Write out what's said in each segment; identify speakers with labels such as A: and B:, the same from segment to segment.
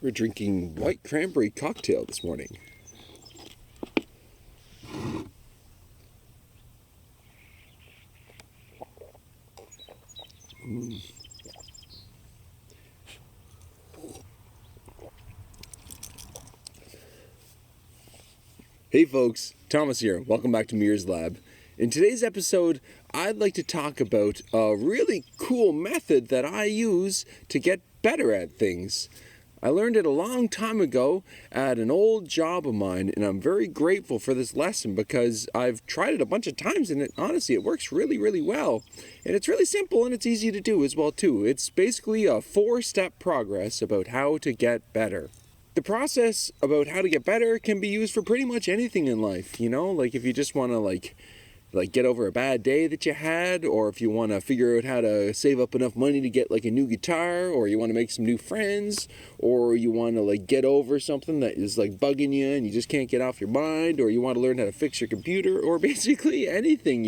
A: We're drinking white cranberry cocktail this morning. Hey folks, Thomas here. Welcome back to Mears Lab. In today's episode, I'd like to talk about a really cool method that I use to get better at things. I learned it a long time ago at an old job of mine, and I'm very grateful for this lesson because I've tried it a bunch of times and honestly, it works really, really well. And it's really simple and it's easy to do as well too. It's basically a 4-step progress about how to get better. The process about how to get better can be used for pretty much anything in life, like if you just want to like get over a bad day that you had, or if you want to figure out how to save up enough money to get like a new guitar, or you want to make some new friends, or you want to like get over something that is like bugging you and you just can't get off your mind, or you want to learn how to fix your computer, or basically anything,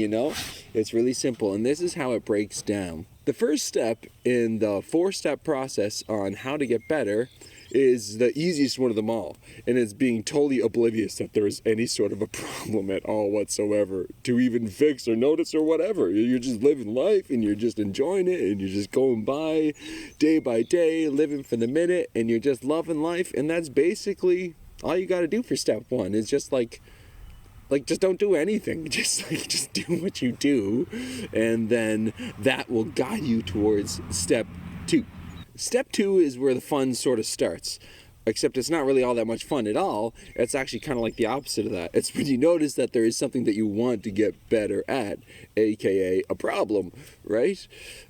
A: It's really simple, and this is how it breaks down. The first step in the 4-step process on how to get better is the easiest one of them all, and it's being totally oblivious that there's any sort of a problem at all whatsoever to even fix or notice or whatever. You're just living life and you're just enjoying it and you're just going by day, living for the minute, and you're just loving life. And that's basically all you got to do for step 1 is just just don't do anything. Just do what you do, and then that will guide you towards step 2. Step 2 is where the fun sort of starts, except it's not really all that much fun at all. It's actually kind of like the opposite of that. It's when you notice that there is something that you want to get better at, aka a problem, right?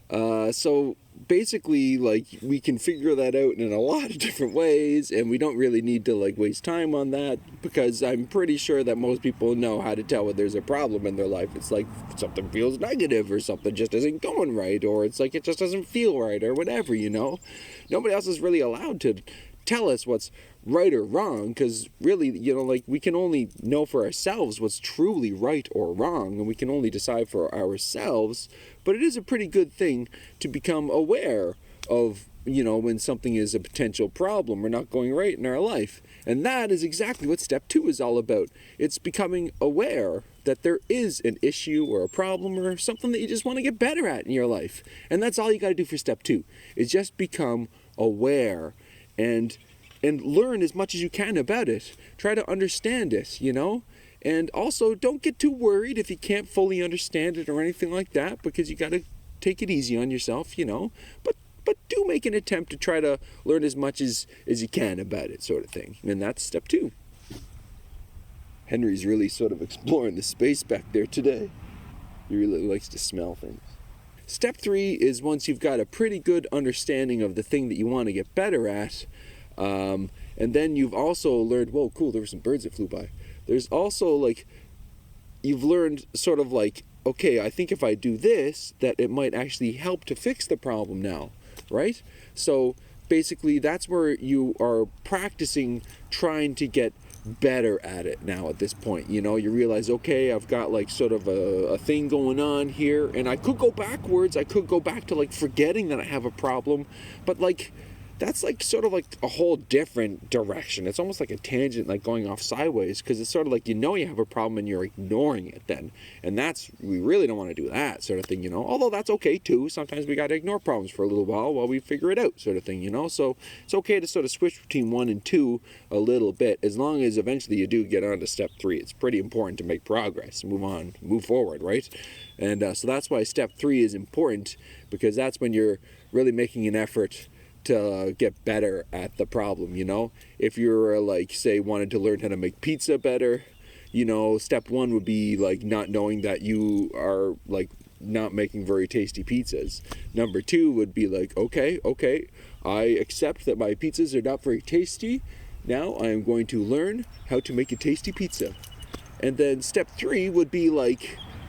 A: So basically, we can figure that out in a lot of different ways, and we don't really need to waste time on that, because I'm pretty sure that most people know how to tell when there's a problem in their life. It's like something feels negative, or something just isn't going right, or it's like it just doesn't feel right, or whatever, Nobody else is really allowed to tell us what's right or wrong, because really, we can only know for ourselves what's truly right or wrong, and we can only decide for ourselves. But it is a pretty good thing to become aware of, when something is a potential problem or not going right in our life. And that is exactly what step 2 is all about. It's becoming aware that there is an issue or a problem or something that you just want to get better at in your life. And that's all you got to do for step 2, is just become aware and learn as much as you can about it. Try to understand it, And also, don't get too worried if you can't fully understand it or anything like that, because you got to take it easy on yourself, But do make an attempt to try to learn as much as you can about it, sort of thing. And that's step 2. Henry's really sort of exploring the space back there today. He really likes to smell things. Step 3 is once you've got a pretty good understanding of the thing that you want to get better at, and then you've also learned, whoa, cool, there were some birds that flew by. There's also, you've learned sort of okay, I think if I do this, that it might actually help to fix the problem now, right? So basically, that's where you are practicing trying to get better at it now at this point. You realize, okay, I've got sort of a thing going on here, and I could go backwards. I could go back to forgetting that I have a problem, but that's sort of a whole different direction. It's almost like a tangent, going off sideways, because it's sort of you have a problem and you're ignoring it then. And we really don't want to do that sort of thing, Although that's okay too. Sometimes we got to ignore problems for a little while we figure it out, sort of thing, So it's okay to sort of switch between 1 and 2 a little bit, as long as eventually you do get on to step 3. It's pretty important to make progress, move forward, right? And so that's why step 3 is important, because that's when you're really making an effort to get better at the problem, If you're say wanted to learn how to make pizza better, step 1 would be not knowing that you are not making very tasty pizzas. Number 2 would be okay, I accept that my pizzas are not very tasty. Now I am going to learn how to make a tasty pizza. And then step 3 would be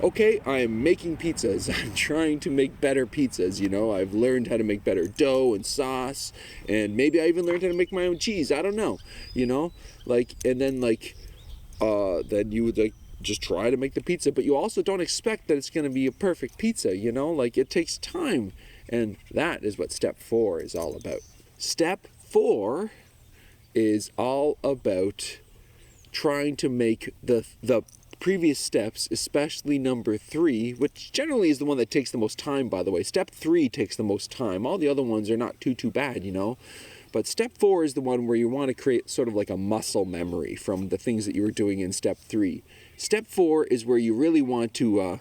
A: okay, I am making pizzas. I'm trying to make better pizzas, I've learned how to make better dough and sauce, and maybe I even learned how to make my own cheese. I don't know, and then then you would just try to make the pizza, but you also don't expect that it's going to be a perfect pizza, it takes time, and that is what step 4 is all about. Step 4 is all about trying to make the previous steps, especially number 3, which generally is the one that takes the most time, by the way. Step 3 takes the most time. All the other ones are not too bad, you know. But step 4 is the one where you want to create sort of like a muscle memory from the things that you were doing in step 3. Step 4 is where you really want to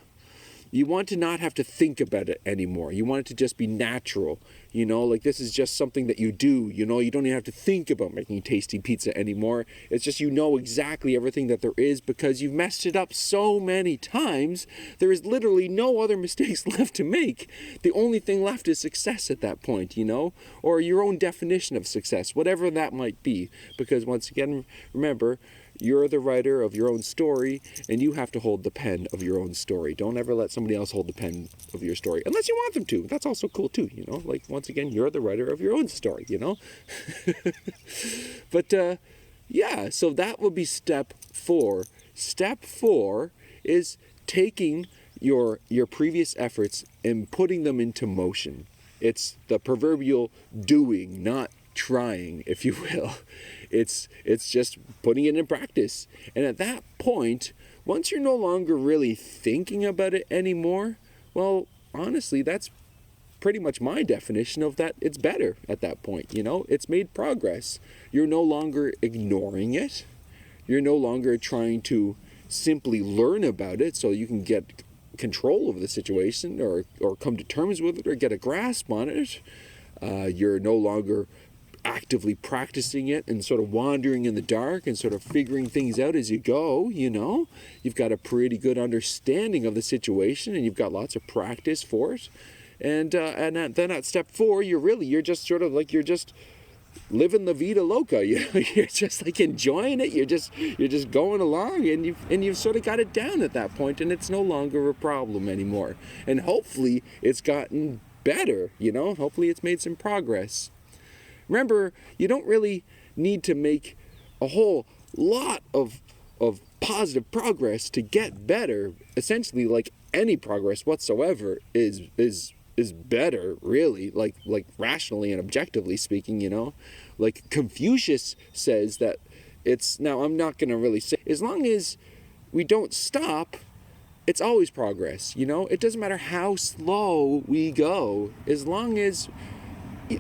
A: not have to think about it anymore. You want it to just be natural. You know, like this is just something that you do. You know, you don't even have to think about making tasty pizza anymore. It's just you know exactly everything that there is because you've messed it up so many times. There is literally no other mistakes left to make. The only thing left is success at that point, you know, or your own definition of success, whatever that might be. Because once again, remember, you're the writer of your own story, and you have to hold the pen of your own story. Don't ever let somebody else hold the pen of your story, unless you want them to. That's also cool too, you know? Like, once again, you're the writer of your own story, you know? But, yeah, so that would be step 4. Step 4 is taking your previous efforts and putting them into motion. It's the proverbial doing, not trying, if you will. It's just putting it in practice. And at that point, once you're no longer really thinking about it anymore, well, honestly, that's pretty much my definition of that. It's better at that point, you know? It's made progress. You're no longer ignoring it. You're no longer trying to simply learn about it so you can get control over the situation or come to terms with it or get a grasp on it. You're no longer actively practicing it and sort of wandering in the dark and sort of figuring things out as you go, you know. You've got a pretty good understanding of the situation and you've got lots of practice for it. And then at step 4, you're just sort of like, you're just living la vida loca. You're just like enjoying it. You're just going along and you've sort of got it down at that point, and it's no longer a problem anymore. And hopefully it's gotten better, you know. Hopefully it's made some progress. Remember, you don't really need to make a whole lot of positive progress to get better. Essentially, like any progress whatsoever is better, really, like rationally and objectively speaking, you know. Like Confucius says that now I'm not going to really say, as long as we don't stop, it's always progress, you know. It doesn't matter how slow we go, as long as,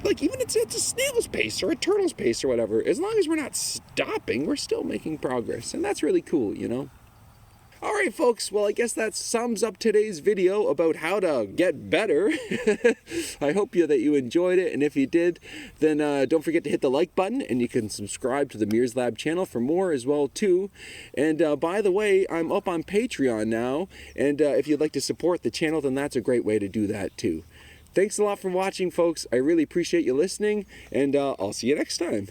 A: like, even it's a snail's pace or a turtle's pace or whatever, as long as we're not stopping, we're still making progress. And that's really cool, you know. All right, folks. Well, I guess that sums up today's video about how to get better. I hope that you enjoyed it. And if you did, then don't forget to hit the like button. And you can subscribe to the Mears Lab channel for more as well, too. And by the way, I'm up on Patreon now. And if you'd like to support the channel, then that's a great way to do that, too. Thanks a lot for watching, folks. I really appreciate you listening, and I'll see you next time.